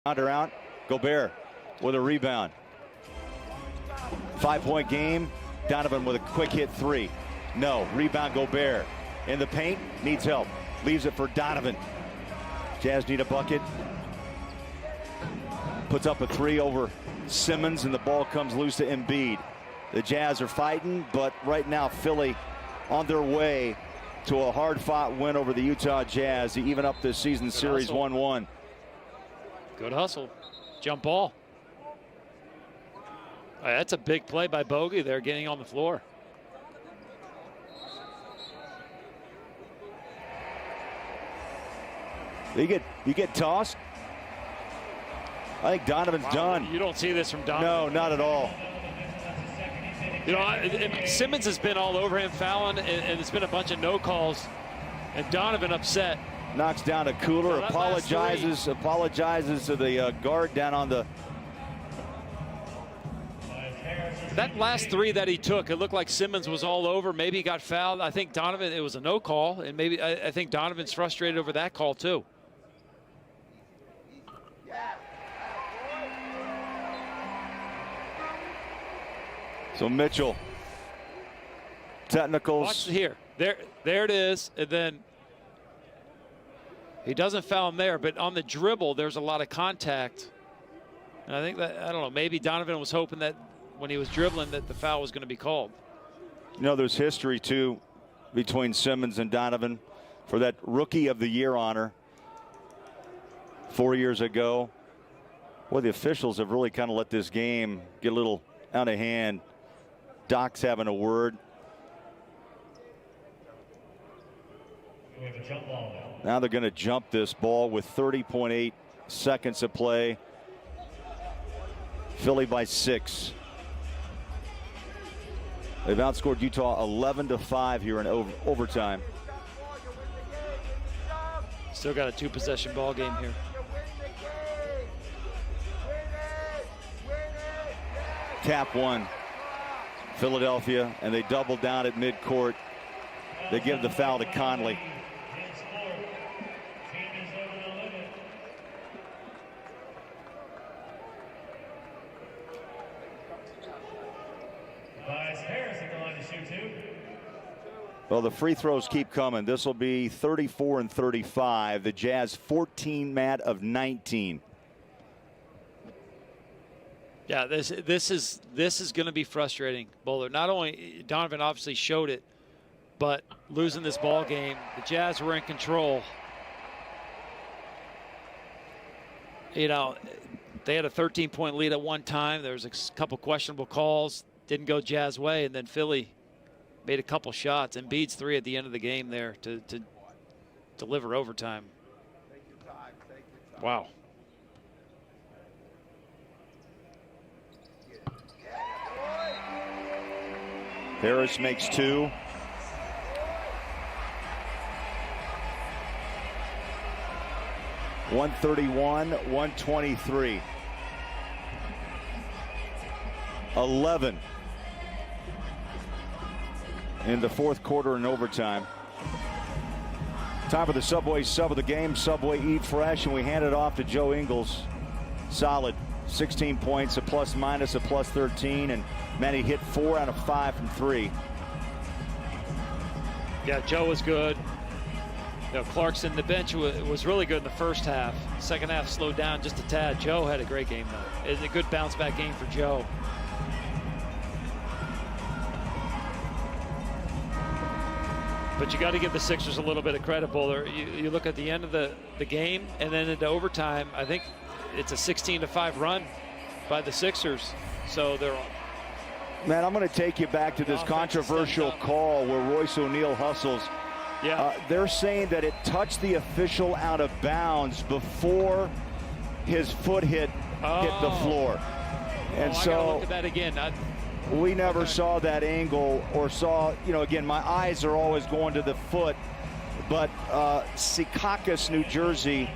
Out. Gobert with a rebound. 5-point game. Donovan with a quick hit three. No. Rebound Gobert. In the paint. Needs help. Leaves it for Donovan. Jazz need a bucket. Puts up a three over Simmons, and the ball comes loose to Embiid. The Jazz are fighting, but right now Philly on their way to a hard-fought win over the Utah Jazz to even up this season series 1-1. Good hustle. Jump ball. That's a big play by Bogey there, getting on the floor. You get tossed. I think Donovan's done. You don't see this from Donovan. No, not at all. You know, Simmons has been all over him, fouling, and it's been a bunch of no calls. And Donovan upset. Knocks down a cooler, So apologizes to the guard down on the. That last three that he took, it looked like Simmons was all over. Maybe he got fouled. I think Donovan, it was a no call, and maybe I think Donovan's frustrated over that call too. So Mitchell, technicals. Watch here. There it is, and then he doesn't foul him there, but on the dribble, there's a lot of contact. And I think that, I don't know, maybe Donovan was hoping that when he was dribbling that the foul was going to be called. You know, there's history, too, between Simmons and Donovan for that Rookie of the Year honor 4 years ago. Boy, the officials have really kind of let this game get a little out of hand. Doc's having a word. We have a jump ball now. Now they're going to jump this ball with 30.8 seconds to play. Philly by 6. They've outscored Utah 11-5 here in overtime. Still got a 2-possession ball game here. Tap one, Philadelphia, and they double down at midcourt. They give the foul to Conley. Well, the free throws keep coming. This will be 34 and 35. The Jazz 14 mad of 19. Yeah, this is going to be frustrating, Bowler. Not only Donovan obviously showed it, but losing this ball game, the Jazz were in control. You know, they had a 13-point lead at one time. There was a couple questionable calls, didn't go Jazz way, and then Philly made a couple shots. Embiid's three at the end of the game there to deliver overtime. Wow. Harris makes 2. .131, 123. 11 in the fourth quarter and overtime. Time for the Subway sub of the game. Subway Eat Fresh, and we hand it off to Joe Ingles. Solid 16 points, a plus minus, a plus 13, and Manny hit 4 out of 5 from 3. Yeah, Joe was good. You know, Clarkson, the bench was really good in the first half. Second half slowed down just a tad. Joe had a great game, though. It's a good bounce back game for Joe. But you got to give the Sixers a little bit of credit, Bowler. You look at the end of the game and then into overtime, I think it's a 16-5 run by the Sixers. So they're on. Man, I'm going to take you back to this controversial call where Royce O'Neal hustles. Yeah. They're saying that it touched the official out of bounds before his foot hit the floor. And I so gotta look at that again. we never saw that angle or saw, you know, again, my eyes are always going to the foot. But Secaucus, New Jersey,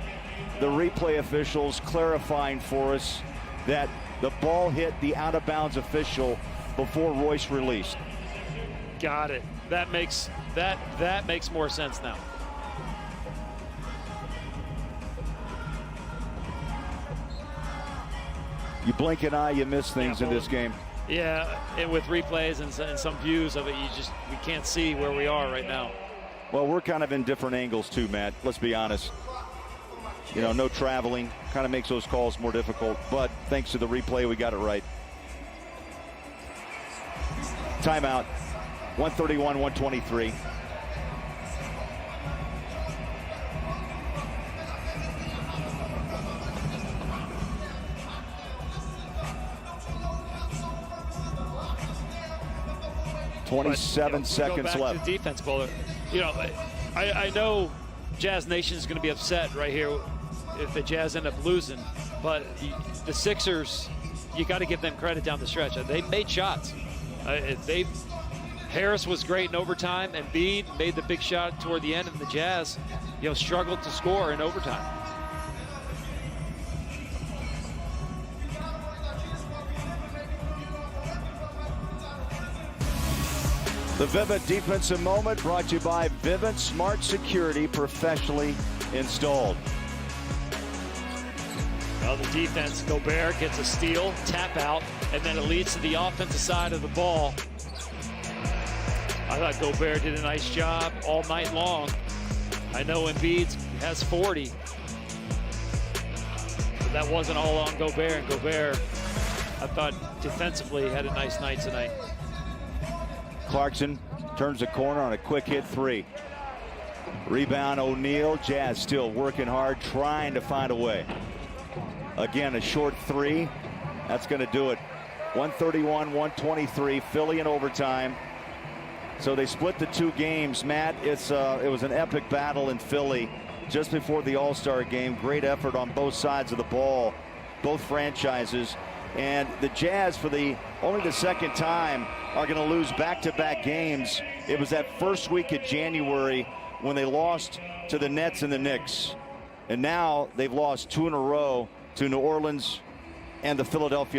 the replay officials clarifying for us that the ball hit the out-of-bounds official before Royce released. Got it. That makes more sense now. You blink an eye, you miss things in well, this game. Yeah, and with replays and some views of it, we can't see where we are right now. Well, we're kind of in different angles too, Matt. Let's be honest. You know, no traveling kind of makes those calls more difficult. But thanks to the replay, we got it right. Timeout. 131-123. Seconds go back left. To the defense, Bowler. You know, I know Jazz Nation is going to be upset right here if the Jazz end up losing, but the Sixers, you got to give them credit down the stretch. They made shots. Harris was great in overtime, and Embiid made the big shot toward the end, and the Jazz, you know, struggled to score in overtime. The Vivint Defensive Moment brought to you by Vivint Smart Security, professionally installed. Well, the defense, Gobert gets a steal, tap out, and then it leads to the offensive side of the ball. I thought Gobert did a nice job all night long. I know Embiid has 40, but that wasn't all on Gobert. And Gobert, I thought defensively had a nice night tonight. Clarkson turns the corner on a quick hit three. Rebound O'Neal. Jazz still working hard, trying to find a way. Again, a short three. That's going to do it. 131-123. Philly in overtime. So they split the two games. Matt, it was an epic battle in Philly just before the All-Star game. Great effort on both sides of the ball, both franchises. And the Jazz, for only the second time, are going to lose back-to-back games. It was that first week of January when they lost to the Nets and the Knicks. And now they've lost two in a row to New Orleans and the Philadelphia